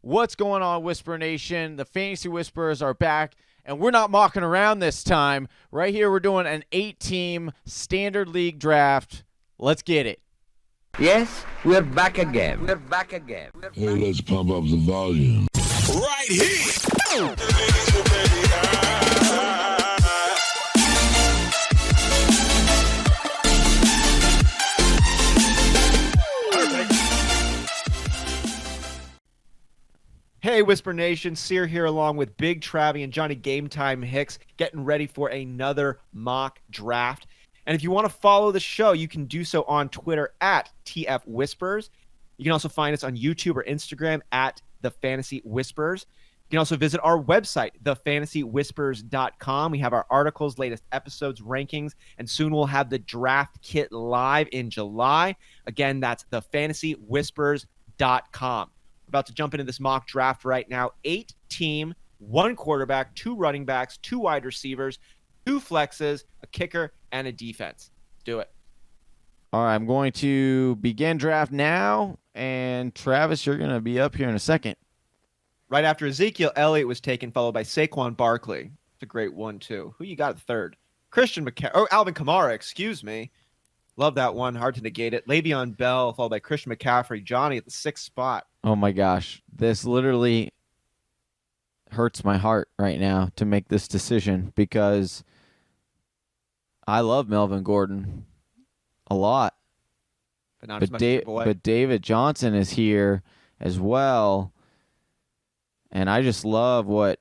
What's going on, Whisper Nation? The Fantasy Whisperers are back, and we're not mocking around this time. Right here, we're doing an 8-team standard league draft. Let's get it. Yes, we're back again. We're back again. Hey, let's pump up the volume. Right here. Hey, Whisper Nation, Cyr here along with Big Travy and Johnny Game Time Hicks, getting ready for another mock draft. And if you want to follow the show, you can do so on Twitter at TF Whispers. You can also find us on YouTube or Instagram at The Fantasy Whispers. You can also visit our website, thefantasywhispers.com. We have our articles, latest episodes, rankings, and soon we'll have the draft kit live in July. Again, that's thefantasywhispers.com. About to jump into this mock draft right now. 8-team, 1 quarterback, 2 running backs, 2 wide receivers, 2 flexes, a kicker, and a defense. Do it. All right, I'm going to begin draft now, and Travis, you're going to be up here in a second. Right after Ezekiel Elliott was taken, followed by Saquon Barkley. It's a great one, too. Who you got at third? Alvin Kamara, excuse me. Love that one. Hard to negate it. Le'Veon Bell, followed by Christian McCaffrey. Johnny at the 6th spot. Oh, my gosh. This literally hurts my heart right now to make this decision because I love Melvin Gordon a lot. But not as much as your boy. But David Johnson is here as well, and I just love what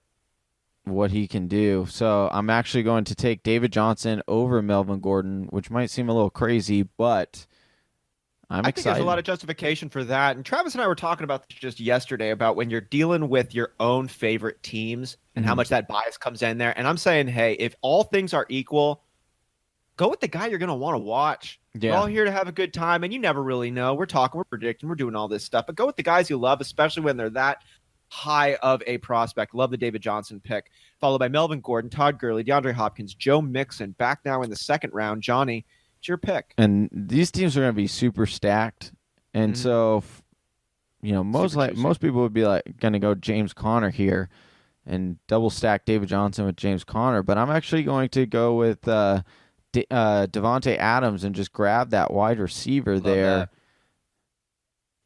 he can do. So I'm actually going to take David Johnson over Melvin Gordon, which might seem a little crazy, but I'm excited. I think there's a lot of justification for that. And Travis and I were talking about this just yesterday about when you're dealing with your own favorite teams and how much that bias comes in there. And I'm saying, hey, if all things are equal, go with the guy you're going to want to watch. Yeah. We're all here to have a good time, and you never really know. We're talking, we're predicting, we're doing all this stuff. But go with the guys you love, especially when they're that high of a prospect. Love the David Johnson pick, followed by Melvin Gordon, Todd Gurley, DeAndre Hopkins, Joe Mixon, back now in the 2nd round. Johnny, it's your pick. And these teams are going to be super stacked. And so, most people would be going to go James Conner here and double stack David Johnson with James Conner. But I'm actually going to go with Devontae Adams and just grab that wide receiver there.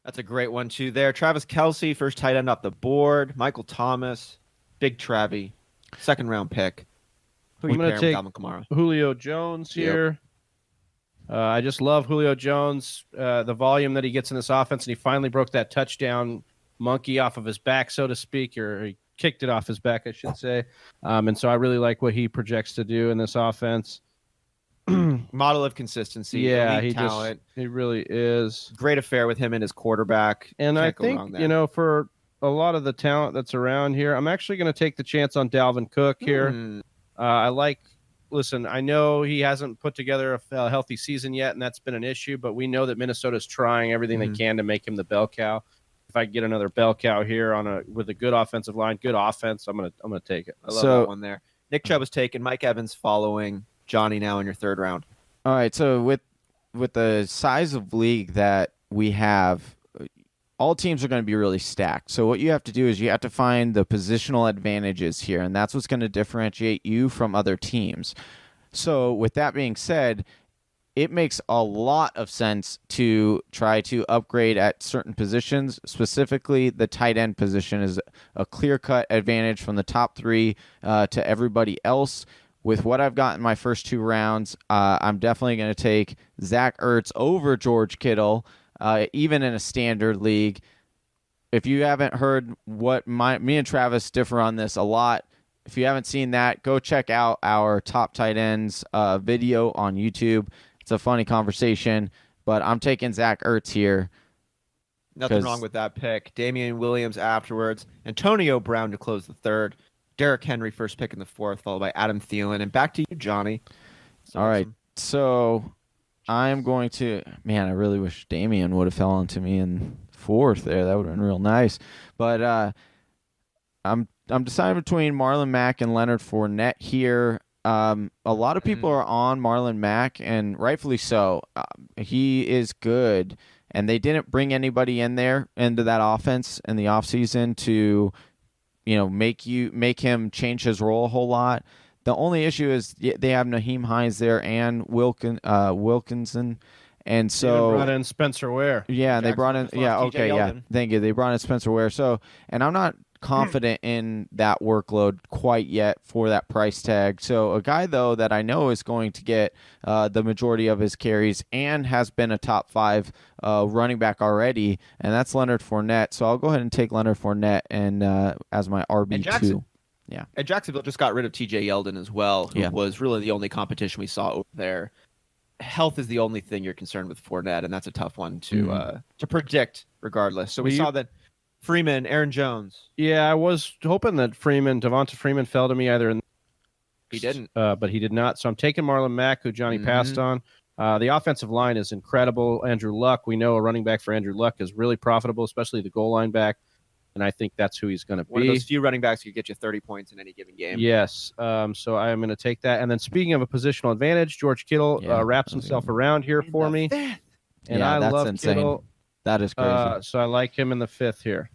That's a great one, too, there. Travis Kelce, first tight end off the board. Michael Thomas, Big Travy, 2nd round pick. Who I'm going to take Alvin Kamara? Julio Jones here. I just love Julio Jones, the volume that he gets in this offense, and he finally broke that touchdown monkey off of his back, so to speak, or he kicked it off his back, I should say. And so I really like what he projects to do in this offense. Model of consistency. Yeah, talent. He really is. Great affair with him and his quarterback. And I think, for a lot of the talent that's around here, I'm actually going to take the chance on Dalvin Cook here. Listen, I know he hasn't put together a healthy season yet, and that's been an issue, but we know that Minnesota's trying everything they can to make him the bell cow. If I get another bell cow here with a good offensive line, good offense, I'm gonna take it. I love that one there. Nick Chubb was taken. Mike Evans following. Johnny now in your 3rd round. All right, so with the size of league that we have, all teams are going to be really stacked. So what you have to do is you have to find the positional advantages here, and that's what's going to differentiate you from other teams. So with that being said, it makes a lot of sense to try to upgrade at certain positions. Specifically, the tight end position is a clear-cut advantage from the top 3 to everybody else. With what I've got in my first 2 rounds, I'm definitely going to take Zach Ertz over George Kittle, even in a standard league. If you haven't heard what me and Travis differ on this a lot, if you haven't seen that, go check out our top tight ends video on YouTube. It's a funny conversation, but I'm taking Zach Ertz here. Nothing wrong with that pick. Damian Williams afterwards. Antonio Brown to close the 3rd. Derrick Henry first pick in the 4th, followed by Adam Thielen. And back to you, Johnny. All right, so I'm going to... Man, I really wish Damian would have fell onto me in 4th there. That would have been real nice. But I'm deciding between Marlon Mack and Leonard Fournette here. A lot of people are on Marlon Mack, and rightfully so. He is good. and they didn't bring anybody in there into that offense in the offseason to, make him change his role a whole lot. The only issue is they have Naheem Hines there and Wilkinson, and They so even brought in Spencer Ware. yeah, and they brought in Jacksonville just lost TJ Yeldon. thank you. They brought in Spencer Ware. So, and I'm not confident in that workload quite yet for that price tag. So a guy though that I know is going to get the majority of his carries and has been a top 5 running back already, and that's Leonard Fournette. So I'll go ahead and take Leonard Fournette and as my RB2. Yeah. And Jacksonville just got rid of TJ Yeldon as well, who was really the only competition we saw over there. Health is the only thing you're concerned with Fournette, and that's a tough one to predict regardless. So we saw that Freeman, Aaron Jones. Yeah, I was hoping that Devonta Freeman fell to me either in. He didn't. But he did not. So I'm taking Marlon Mack, who Johnny passed on. The offensive line is incredible. Andrew Luck, we know a running back for Andrew Luck is really profitable, especially the goal line back. And I think that's who he's going to be. One of those few running backs who could get you 30 points in any given game. Yes. So I am going to take that. And then speaking of a positional advantage, George Kittle wraps himself around here for me. And I love insane. Kittle. That is crazy. So I like him in the 5th here.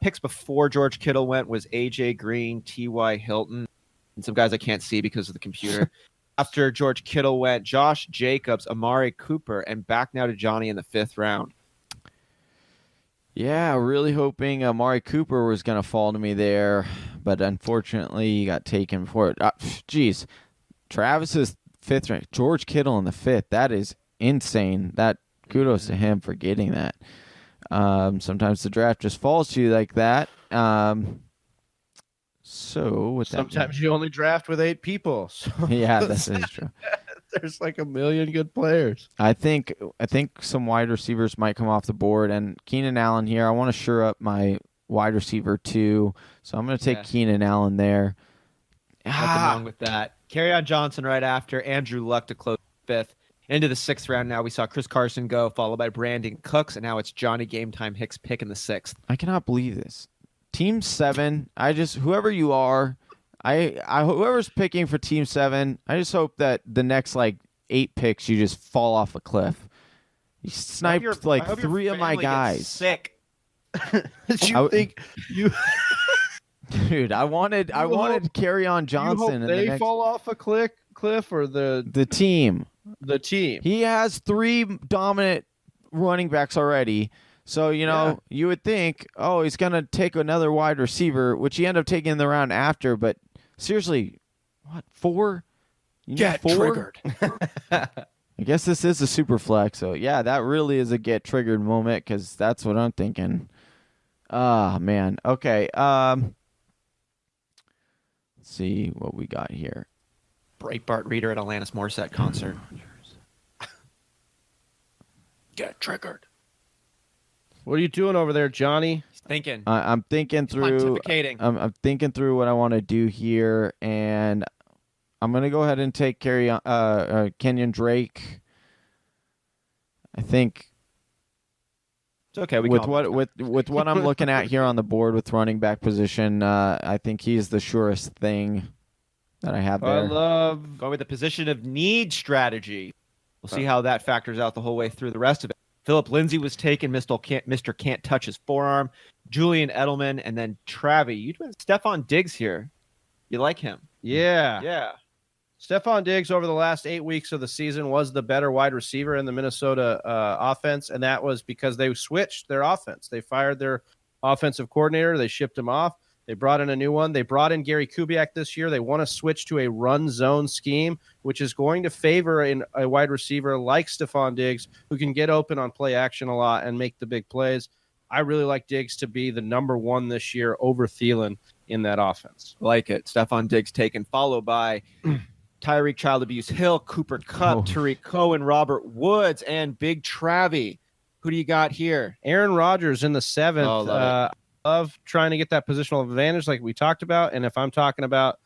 Picks before George Kittle went was A.J. Green, T.Y. Hilton, and some guys I can't see because of the computer. After George Kittle went, Josh Jacobs, Amari Cooper, and back now to Johnny in the 5th round. Yeah, really hoping Amari Cooper was going to fall to me there, but unfortunately he got taken for it. Geez, Travis's 5th rank, George Kittle in the 5th. That is insane. That kudos to him for getting that. Sometimes the draft just falls to you like that. So with Sometimes you only draft with 8 people. So yeah, that is true. There's like a million good players. I think some wide receivers might come off the board, and Keenan Allen here. I want to shore up my wide receiver too, so I'm going to take Keenan Allen there. Nothing wrong with that. Kerryon Johnson right after, Andrew Luck to close 5th. Into the 6th round now, we saw Chris Carson go, followed by Brandon Cooks, and now it's Johnny Game Time Hicks pick in the 6th. I cannot believe this. Team 7, whoever you are, whoever's picking for Team 7, I just hope that the next 8 picks you just fall off a cliff. You sniped 3 of my guys. Sick. Dude, I wanted Kerryon Johnson. You hope they fall off a cliff or the team. The team. He has 3 dominant running backs already. So, you would think, he's going to take another wide receiver, which he ended up taking in the round after. But seriously, what, 4? Get 4? Triggered. I guess this is a super flex. So, yeah, that really is a get triggered moment because that's what I'm thinking. Ah, man. Okay. Let's see what we got here. Breitbart reader at Alanis Morissette concert. Get triggered. What are you doing over there, Johnny? He's thinking. I'm thinking through. I'm thinking through what I want to do here, and I'm gonna go ahead and take Kenyon Drake. I think. It's okay. With what I'm looking at here on the board with running back position, I think he's the surest thing that I have there. I love going with the position of need strategy. We'll see how that factors out the whole way through the rest of it. Philip Lindsay was taken. Mr. Can't touch his forearm. Julian Edelman, and then Travy. You went Stephon Diggs here. You like him? Yeah. Yeah. Stephon Diggs over the last 8 weeks of the season was the better wide receiver in the Minnesota offense, and that was because they switched their offense. They fired their offensive coordinator. They shipped him off. They brought in a new one. They brought in Gary Kubiak this year. They want to switch to a run zone scheme, which is going to favor a wide receiver like Stephon Diggs, who can get open on play action a lot and make the big plays. I really like Diggs to be the number 1 this year over Thielen in that offense. Like it. Stephon Diggs taken, followed by Tyreek Child Abuse Hill, Cooper Kupp, Tariq Cohen, Robert Woods, and Big Travy. Who do you got here? Aaron Rodgers in the 7th. Of trying to get that positional advantage like we talked about. And if I'm talking about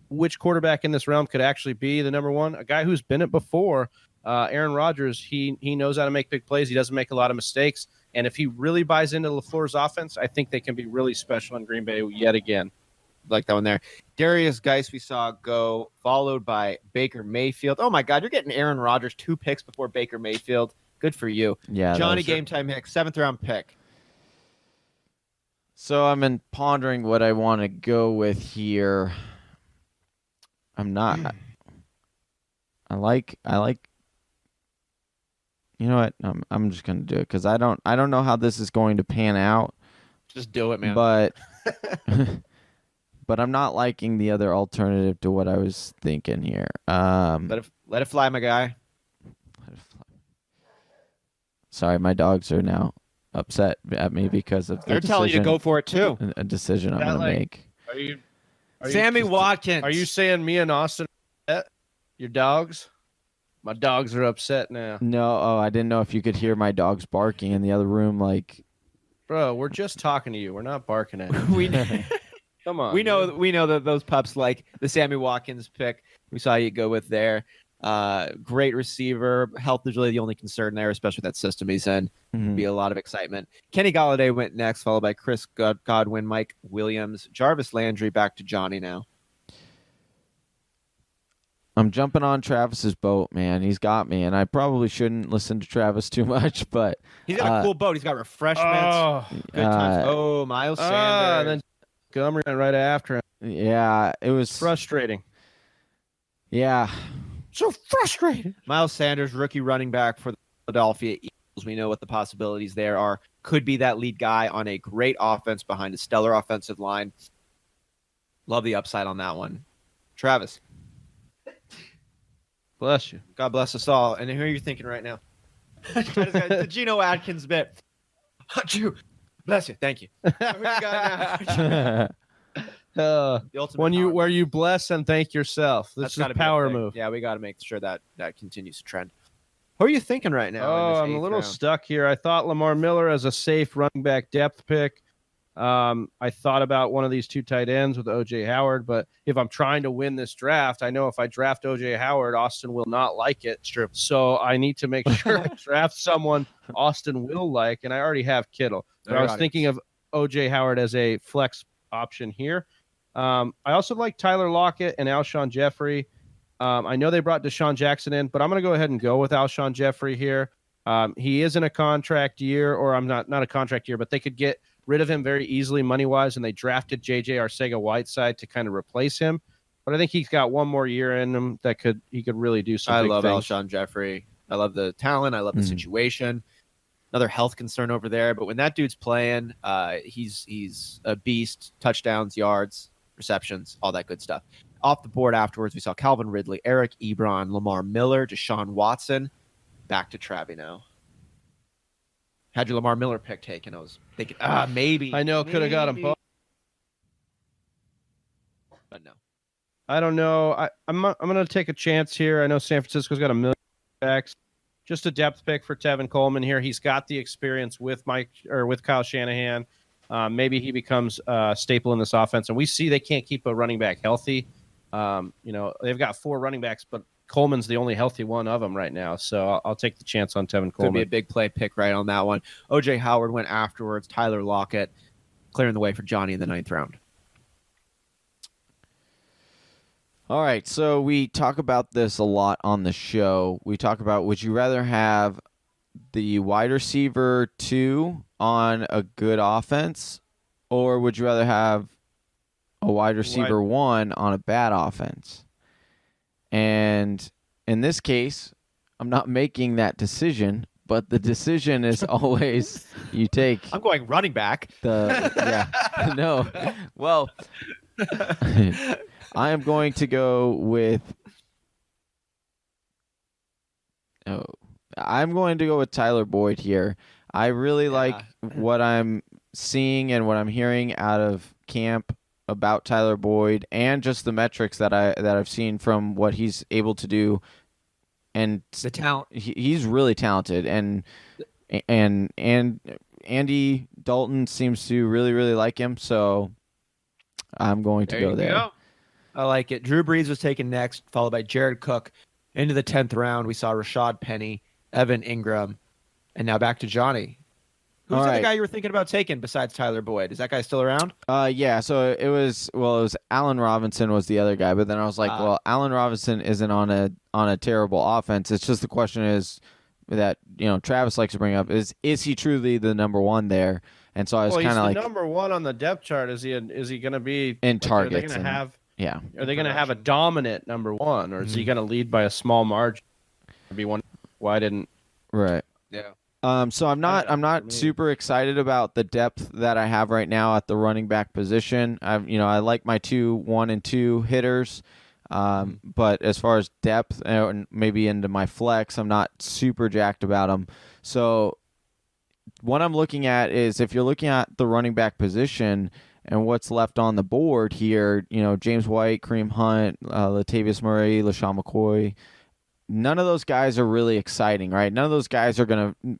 which quarterback in this realm could actually be the number 1, a guy who's been it before, Aaron Rodgers, he knows how to make big plays. He doesn't make a lot of mistakes. And if he really buys into LaFleur's offense, I think they can be really special in Green Bay yet again. Like that one there. Darius Geis we saw go, followed by Baker Mayfield. Oh, my God, you're getting Aaron Rodgers 2 picks before Baker Mayfield. Good for you. Yeah, that Johnny was- Game Time Hicks, 7th round pick. So I'm in pondering what I want to go with here. I'm not. I like. You know what? I'm just gonna do it because I don't know how this is going to pan out. Just do it, man. But but I'm not liking the other alternative to what I was thinking here. Let it fly, my guy. Sorry, my dogs are now upset at me because of the They're telling you to go for it too. a decision I'm That, gonna like- make. Are you Sammy Watkins. Are you saying me and Austin are upset? Your dogs? My dogs are upset now. No, I didn't know if you could hear my dogs barking in the other room. Like, Bro, we're just talking to you. We're not barking at you. we Come on. we know man. we know that those pups like the Sammy Watkins pick. We saw you go with there. Great receiver. Health is really the only concern there, especially with that system he's in. mhm. Be a lot of excitement. Kenny Galladay went next, followed by Chris Godwin, Mike Williams, Jarvis Landry. Back to Johnny now. I'm jumping on Travis's boat, man. He's got me, and I probably shouldn't listen to Travis too much, but He's got a cool boat. He's got refreshments. Oh, Good times. uh, Oh, Miles Sanders. and then Montgomery went right after him. yeah, it was Frustrating. yeah. So frustrating. Miles Sanders, rookie running back for the Philadelphia Eagles. We know what the possibilities there are. Could be that lead guy on a great offense behind a stellar offensive line. Love the upside on that one. Travis, Bless you. God bless us all. And who are you thinking right now? The Geno Atkins bit. Achoo. Bless you. Thank you. Who you got now? The ultimate When you power. where you bless and thank yourself. This That's is gotta a be power thing. move. Yeah, we got to make sure that continues to trend. Who are you thinking right now? in this Oh, I'm a eighth little round? stuck here. I thought Lamar Miller as a safe running back depth pick. I thought about one of these two tight ends with OJ Howard, but if I'm trying to win this draft, I know if I draft OJ Howard, Austin will not like it. It's true. So I need to make sure I draft someone Austin will like, and I already have Kittle. But I was thinking of OJ Howard as a flex option here. I also like Tyler Lockett and Alshon Jeffrey. I know they brought Deshaun Jackson in, but I'm going to go ahead and go with Alshon Jeffrey here. He is in a contract year, or I'm not a contract year, but they could get rid of him very easily money-wise, and they drafted J.J. Arcega-Whiteside to kind of replace him. But I think he's got one more year in him that he could really do some I big love things. Alshon Jeffrey. I love the talent. I love the Mhm. situation. Another health concern over there, but when that dude's playing, he's a beast. Touchdowns, yards, receptions, all that good stuff. Off the board afterwards, we saw Calvin Ridley, Eric Ebron, Lamar Miller, Deshaun Watson. Back to Travie now. Had your Lamar Miller pick taken, I was thinking, maybe. I know, could have got him maybe. both. But no. I don't know. I'm going to take a chance here. I know San Francisco's got a million backs. Just a depth pick for Tevin Coleman here. He's got the experience with Kyle Shanahan. Maybe he becomes a staple in this offense. And we see they can't keep a running back healthy. They've got 4 running backs, but Coleman's the only healthy one of them right now. So I'll take the chance on Tevin Could be a Coleman. big play pick right on that one. OJ Howard went afterwards. Tyler Lockett clearing the way for Johnny in the 9th round. All right, so we talk about this a lot on the show. We talk about, would you rather have the wide receiver 2 on a good offense, or would you rather have a wide receiver 1 on a bad offense? And in this case, I'm not making that decision, but the decision is always you take I'm going running back. no. Well, I am going to go with Tyler Boyd here. I really like what I'm seeing and what I'm hearing out of camp about Tyler Boyd, and just the metrics that I've seen from what he's able to do, and The talent. he's really talented, and Andy Dalton seems to really, really like him, so I'm going to go there. I like it. Drew Brees was taken next, followed by Jared Cook. Into the 10th round, we saw Rashad Penny, Evan Ingram, and now back to Johnny. Who's All the right. other guy you were thinking about taking besides Tyler Boyd? Is that guy still around? Yeah, so it was Allen Robinson was the other guy, but then I was like, well, Allen Robinson isn't on a terrible offense. It's just the question is, that Travis likes to bring up is he truly the number one there? And so I was Well, kind he's of the like number one on the depth chart. Is he going to be in like, targets. Are they going to have? Yeah. Are they going to have a dominant number one, or is he going to lead by a small margin? Be one. Why didn't? Right. Yeah. So I'm not super excited about the depth that I have right now at the running back position. I like my 2, 1, and 2 hitters. But as far as depth and maybe into my flex, I'm not super jacked about them. So what I'm looking at is if you're looking at the running back position and what's left on the board here, James White, Kareem Hunt, Latavius Murray, LaShawn McCoy, none of those guys are really exciting, right? None of those guys are going to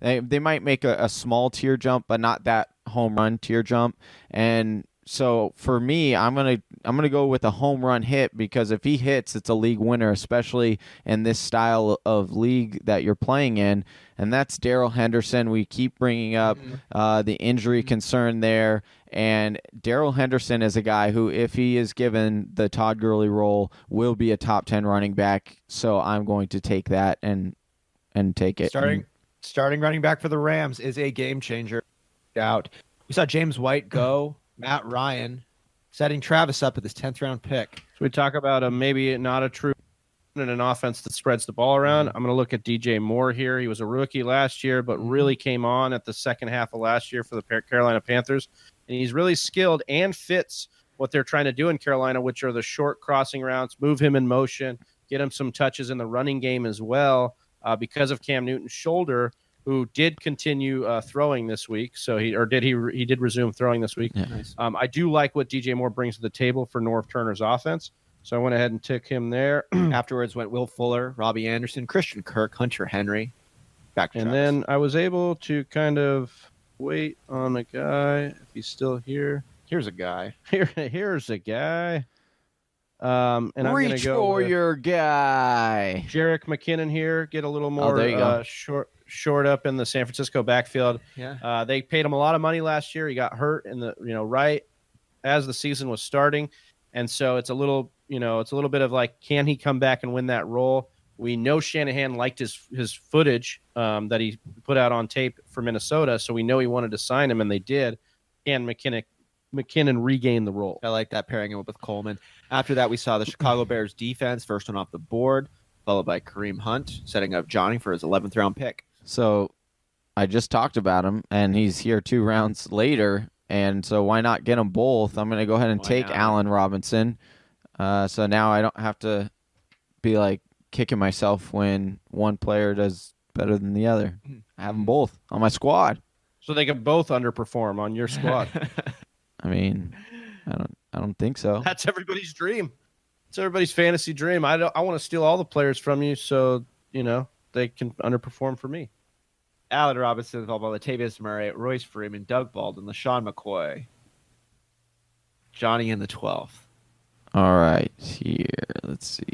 they might make a small tier jump, but not that home run tier jump. And so for me, I'm gonna go with a home run hit, because if he hits, it's a league winner, especially in this style of league that you're playing in. And that's Darrell Henderson. We keep bringing up the injury concern there, and Darrell Henderson is a guy who, if he is given the Todd Gurley role, will be a top 10 running back. So I'm going to take that and take it. Starting running back for the Rams is a game changer. Out. We saw James White go. Matt Ryan setting Travis up with his 10th round pick. So we talk about maybe not a true in an offense that spreads the ball around. I'm going to look at DJ Moore here. He was a rookie last year, but really came on at the second half of last year for the Carolina Panthers. And he's really skilled and fits what they're trying to do in Carolina, which are the short crossing routes, move him in motion, get him some touches in the running game as well, because of Cam Newton's shoulder, who did continue throwing this week. So he did resume throwing this week. Yeah. Nice. I do like what DJ Moore brings to the table for North Turner's offense. So I went ahead and took him there. Afterwards went Will Fuller, Robbie Anderson, Christian Kirk, Hunter Henry. Back to And Travis. then I was able to kind of wait on a guy, if he's still here. Here's a guy. Here's a guy. And I'm going Reach to go for with your guy. Jarek McKinnon here. Get a little more there you go. short up in the San Francisco backfield. Yeah. They paid him a lot of money last year. He got hurt in the right as the season was starting, and so it's a little bit of like, can he come back and win that role? We know Shanahan liked his footage that he put out on tape for Minnesota, so we know he wanted to sign him, and they did. And McKinnon regained the role. I like that, pairing him up with Coleman. After that, we saw the Chicago Bears defense, first one off the board, followed by Kareem Hunt, setting up Johnny for his 11th round pick. So I just talked about him, and he's here 2 rounds later. And so why not get them both? I'm going to go ahead and take Allen Robinson. So now I don't have to be like kicking myself when one player does better than the other. I have them both on my squad. So they can both underperform on your squad. I mean, I don't think so. That's everybody's dream. It's everybody's fantasy dream. I want to steal all the players from you, so they can underperform for me. Allen Robinson, followed by Latavius Murray, Royce Freeman, Doug Baldwin, LaShawn McCoy, Johnny in the 12th. All right, here. Let's see.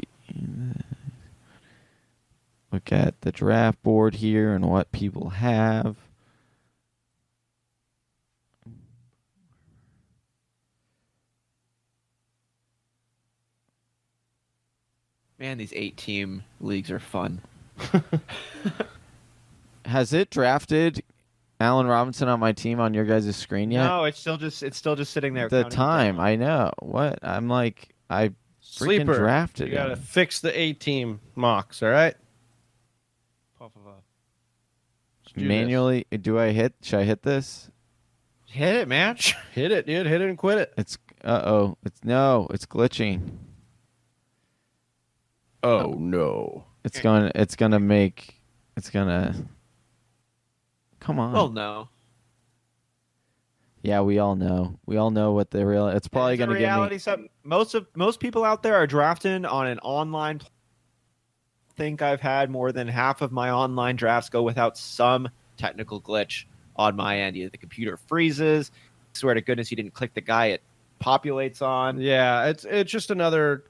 Look at the draft board here and what people have. Man, these 8-team leagues are fun. Has it drafted Allen Robinson on my team on your guys' screen yet? No, it's still just sitting there. The counting time, down. I know. What? I'm like, I freaking Sleeper. drafted You got to him. fix the A-team mocks, all right? Let's do this. Manually, should I hit this? Hit it, man. Hit it, dude. Hit it and quit it. It's glitching. Oh, no. It's gonna come on. Well, no. Yeah, we all know. We all know what the real. It's probably It's a gonna give reality me. set. Most people out there are drafting on an online. I think I've had more than half of my online drafts go without some technical glitch on my end. Either the computer freezes. Swear to goodness, you didn't click the guy it populates on. Yeah, it's just another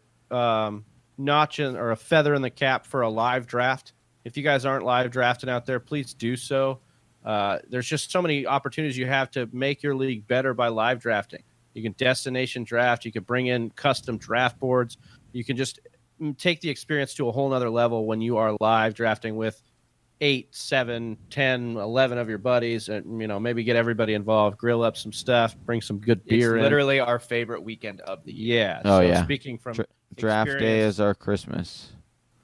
notch or a feather in the cap for a live draft. If you guys aren't live drafting out there, please do so. There's just so many opportunities you have to make your league better by live drafting. You can destination draft. You can bring in custom draft boards. You can just take the experience to a whole nother level when you are live drafting with 8, 7, 10, 11 of your buddies, and maybe get everybody involved, grill up some stuff, bring some good beer. It's literally our favorite weekend of the year. Yeah. Oh, so yeah. Speaking from Draft day experience, is our Christmas.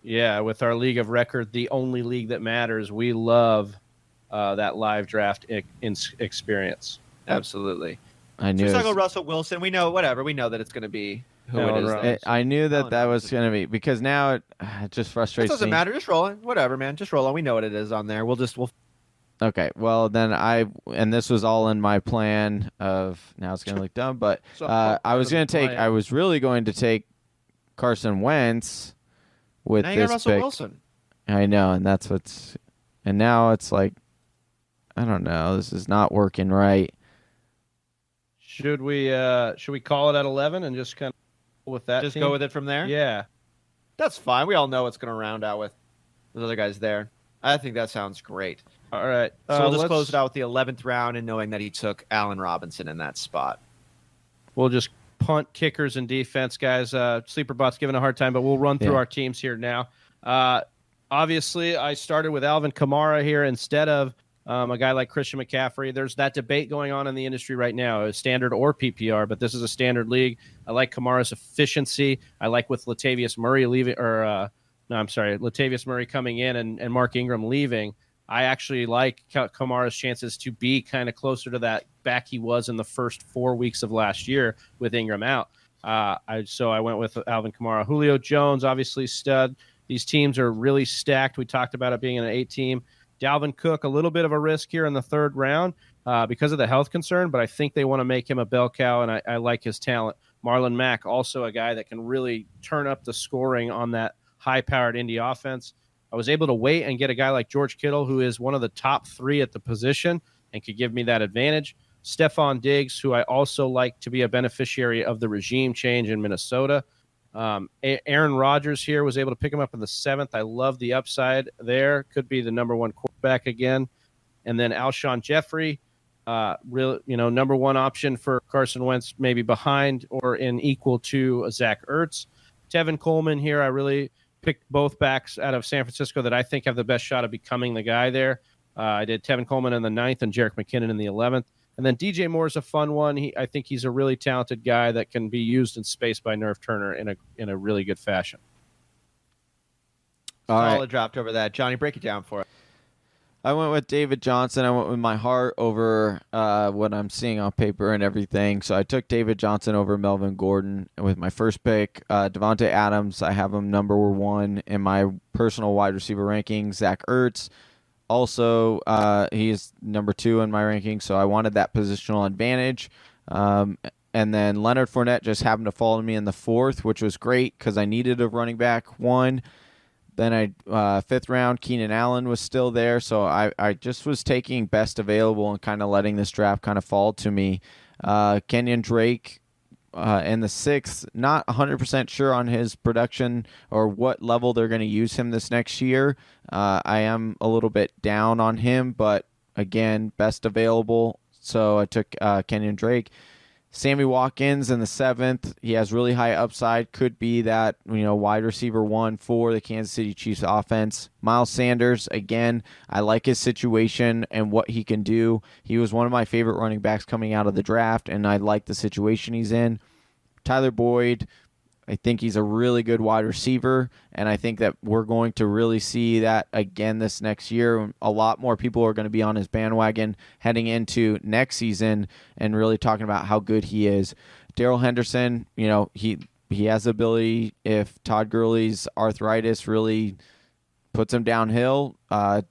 Yeah, with our league of record, the only league that matters, we love that live draft experience. Absolutely. I knew. Just it like was- Russell Wilson, we know that it's going to be who it is. Allen I knew that Allen was Robinson. going to be, because now it just It frustrates doesn't me. matter. Just roll it. Whatever, man. Just roll on. We know what it is on there. We'll. Okay, well then and this was all in my plan of, now it's going to look dumb, but So, I was going to take, plan. I was really going to take Carson Wentz with Now you got this Russell pick. Wilson. I know, and and now it's like, I don't know, this is not working right. Should we call it at 11 and just kind of with that? Just team? go with it from there. Yeah. That's fine. We all know it's going to round out with those other guys there. I think that sounds great. All right. So we'll just let's- close it out with the 11th round and knowing that he took Allen Robinson in that spot. We'll just punt, kickers, and defense, guys. Sleeperbot's giving a hard time, but we'll run through Yeah. our teams here now. Obviously, I started with Alvin Kamara here instead of a guy like Christian McCaffrey. There's that debate going on in the industry right now, standard or PPR, but this is a standard league. I like Kamara's efficiency. I like with Latavius Murray Latavius Murray coming in and Mark Ingram leaving. I actually like Kamara's chances to be kind of closer to that back he was in the first 4 weeks of last year with Ingram out. So I went with Alvin Kamara. Julio Jones, obviously stud. These teams are really stacked. We talked about it being an 8-team. Dalvin Cook, a little bit of a risk here in the third round because of the health concern, but I think they want to make him a bell cow, and I like his talent. Marlon Mack, also a guy that can really turn up the scoring on that high-powered Indy offense. I was able to wait and get a guy like George Kittle, who is one of the top 3 at the position and could give me that advantage. Stephon Diggs, who I also like to be a beneficiary of the regime change in Minnesota. Aaron Rodgers here, was able to pick him up in the 7th. I love the upside there. Could be the number 1 quarterback again. And then Alshon Jeffrey, number 1 option for Carson Wentz, maybe behind or in equal to Zach Ertz. Tevin Coleman here, I really picked both backs out of San Francisco that I think have the best shot of becoming the guy there. I did Tevin Coleman in the 9th and Jerick McKinnon in the 11th. And then DJ Moore is a fun one. I think he's a really talented guy that can be used in space by Nerf Turner in a really good fashion. All right. Solid draft over that. Johnny, break it down for us. I went with David Johnson. I went with my heart over what I'm seeing on paper and everything. So I took David Johnson over Melvin Gordon with my first pick. Devontae Adams, I have him number 1 in my personal wide receiver ranking. Zach Ertz, also he is number 2 in my ranking. So I wanted that positional advantage. And then Leonard Fournette just happened to fall to me in the 4th, which was great because I needed a running back 1. Then 5th round, Keenan Allen was still there, so I just was taking best available and kind of letting this draft kind of fall to me. Kenyon Drake in the 6th, not 100% sure on his production or what level they're going to use him this next year. I am a little bit down on him, but again, best available, so I took Kenyon Drake. Sammy Watkins in the 7th. He has really high upside. Could be that, wide receiver 1 for the Kansas City Chiefs offense. Miles Sanders, again, I like his situation and what he can do. He was one of my favorite running backs coming out of the draft, and I like the situation he's in. Tyler Boyd, I think he's a really good wide receiver, and I think that we're going to really see that again this next year. A lot more people are going to be on his bandwagon heading into next season and really talking about how good he is. Darrell Henderson, he has the ability, if Todd Gurley's arthritis really puts him downhill,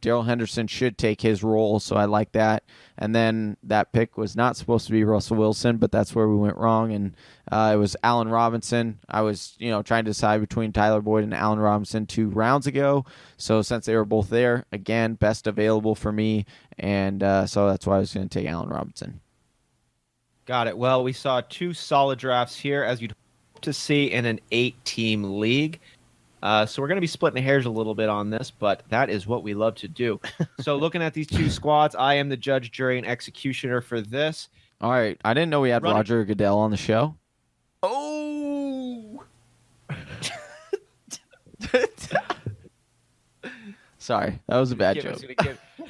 Darrell Henderson should take his role, so I like that. And then that pick was not supposed to be Russell Wilson, but that's where we went wrong, and it was Allen Robinson. I was, trying to decide between Tyler Boyd and Allen Robinson 2 rounds ago, so since they were both there, again, best available for me, and so that's why I was going to take Allen Robinson. Got it. Well, we saw 2 solid drafts here, as you'd hope to see in an 8-team league. So we're going to be splitting hairs a little bit on this, but that is what we love to do. So looking at these 2 squads, I am the judge, jury, and executioner for this. All right, I didn't know we had Roger Goodell on the show. Oh! Sorry, that was a bad joke.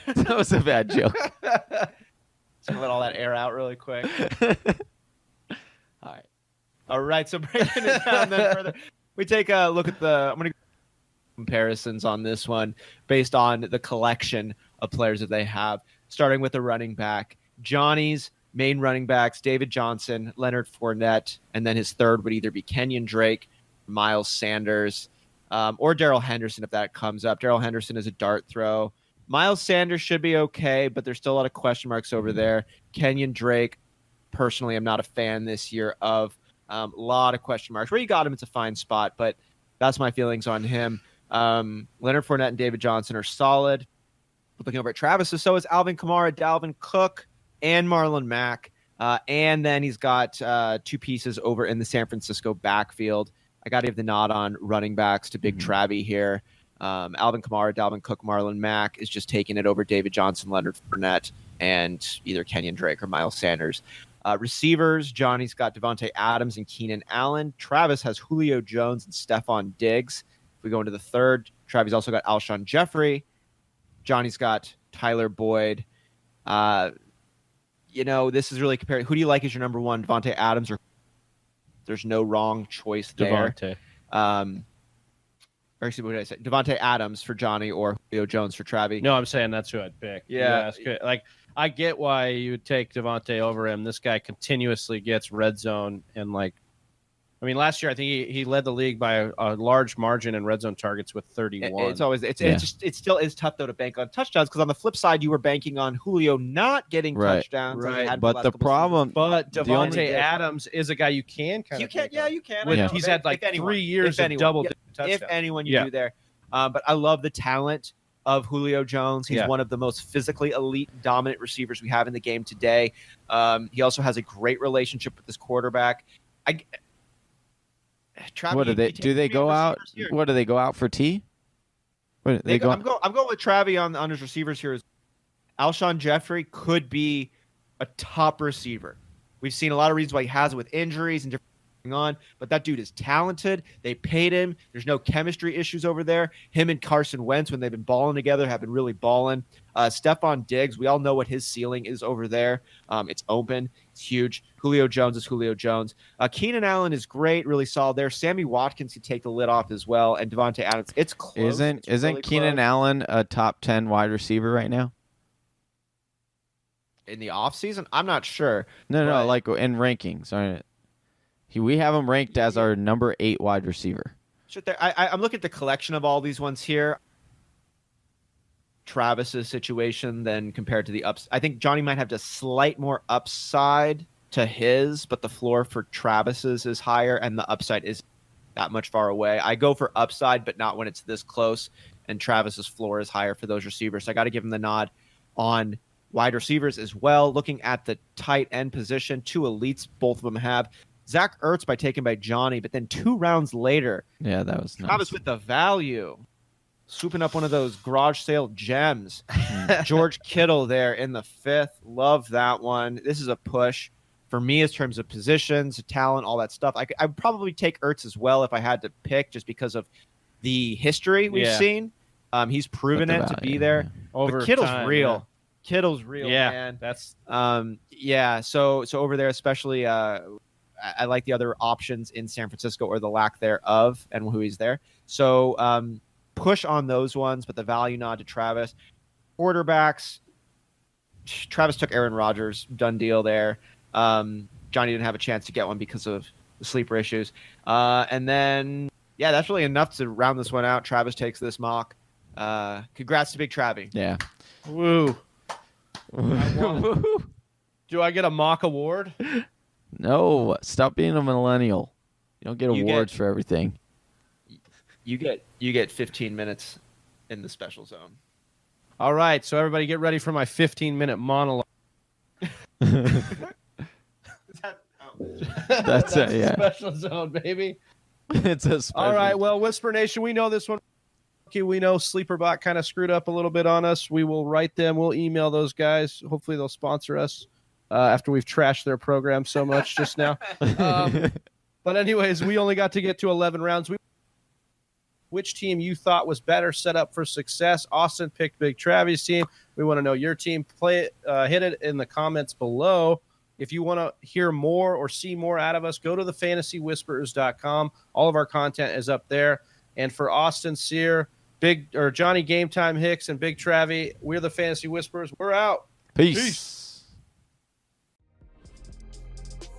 That was a bad joke. Just gonna let all that air out really quick. All right. All right, so breaking it down then further, we take a look at I'm going to comparisons on this one based on the collection of players that they have, starting with the running back. Johnny's main running backs, David Johnson, Leonard Fournette, and then his third would either be Kenyon Drake, Miles Sanders, or Darrell Henderson if that comes up. Darrell Henderson is a dart throw. Miles Sanders should be okay, but there's still a lot of question marks over there. Kenyon Drake, personally, I'm not a fan this year of. A lot of question marks. Where you got him, it's a fine spot, but that's my feelings on him. Leonard Fournette and David Johnson are solid. Looking over at Travis, so is Alvin Kamara, Dalvin Cook, and Marlon Mack. And then he's got two pieces over in the San Francisco backfield. I got to give the nod on running backs to Big Travy here. Alvin Kamara, Dalvin Cook, Marlon Mack is just taking it over David Johnson, Leonard Fournette, and either Kenyon Drake or Miles Sanders. Receivers, Johnny's got Devontae Adams and Keenan Allen. Travis has Julio Jones and Stephon Diggs. If we go into the third, Travis also got Alshon Jeffrey. Johnny's got Tyler Boyd. This is really comparing. Who do you like as your number one, Devontae Adams, or there's no wrong choice there? Devontae. Or excuse me, what did I say? Devontae Adams for Johnny or Julio Jones for Travis. No, I'm saying that's who I'd pick. Yeah. Like, I get why you would take Devontae over him. This guy continuously gets red zone and last year I think he led the league by a large margin in red zone targets with 31. It still is tough though to bank on touchdowns because on the flip side you were banking on Julio not getting touchdowns. Right. But the problem, Devontae Adams is a guy you can kind of. You can. He's had 3 years of double touchdowns. If anyone you do there, but I love the talent of Julio Jones. He's one of the most physically elite, dominant receivers we have in the game today. He also has a great relationship with his quarterback. What do they do? They go out. What do they go out for T? I'm going with Travie on his receivers here. Alshon Jeffrey could be a top receiver. We've seen a lot of reasons why he has it with injuries and different things going on, but that dude is talented. They paid him. There's no chemistry issues over there. Him and Carson Wentz, when they've been balling together, have been really balling. Stephon Diggs, we all know what his ceiling is over there. It's open. It's huge. Julio Jones is Julio Jones. Keenan Allen is great, really solid there. Sammy Watkins could take the lid off as well, and Devontae Adams. It's close. Isn't really Keenan close. Allen a top 10 wide receiver right now? In the offseason? I'm not sure. No, like in rankings. We have him ranked as our number 8 wide receiver. Sure, I'm looking at the collection of all these ones here. Travis's situation then compared to the ups. I think Johnny might have just slight more upside to his, but the floor for Travis's is higher and the upside is that much far away. I go for upside, but not when it's this close, and Travis's floor is higher for those receivers. So I got to give him the nod on wide receivers as well. Looking at the tight end position, 2 elites, both of them have. Zach Ertz taken by Johnny, but then 2 rounds later, yeah, that was nice. Travis with the value. Swooping up one of those garage sale gems. George Kittle there in the 5th. Love that one. This is a push for me in terms of positions, talent, all that stuff. I'd probably take Ertz as well if I had to pick just because of the history we've seen. He's proven it to be there. Over but Kittle's time, real. yeah. Kittle's real, man. That's So over there, especially I like the other options in San Francisco or the lack thereof and who he's there. So push on those ones, but the value nod to Travis. Quarterbacks, Travis took Aaron Rodgers, done deal there. Johnny didn't have a chance to get one because of the sleeper issues. And then, that's really enough to round this one out. Travis takes this mock. Congrats to Big Travy. Yeah. woo. Do I get a mock award? No, stop being a millennial. You don't get awards for everything. You get 15 minutes in the special zone. All right, so everybody get ready for my 15-minute monologue. That's it, yeah. Special zone, baby. It's a special. All right, well, Whisper Nation, we know this one. We know Sleeperbot kind of screwed up a little bit on us. We will write them. We'll email those guys. Hopefully they'll sponsor us after we've trashed their program so much just now. But anyways, we only got to get to 11 rounds. which team you thought was better set up for success. Austin picked Big Travy's team. We want to know your team. Hit it in the comments below. If you want to hear more or see more out of us, go to thefantasywhisperers.com. All of our content is up there. And for Austin Cyr, Johnny Game Time Hicks, and Big Travy, we're the Fantasy Whisperers. We're out. Peace.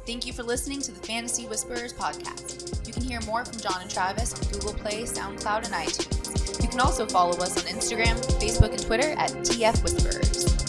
Thank you for listening to the Fantasy Whisperers podcast. You can hear more from John and Travis on Google Play, SoundCloud, and iTunes. You can also follow us on Instagram, Facebook, and Twitter at TF Whisperers.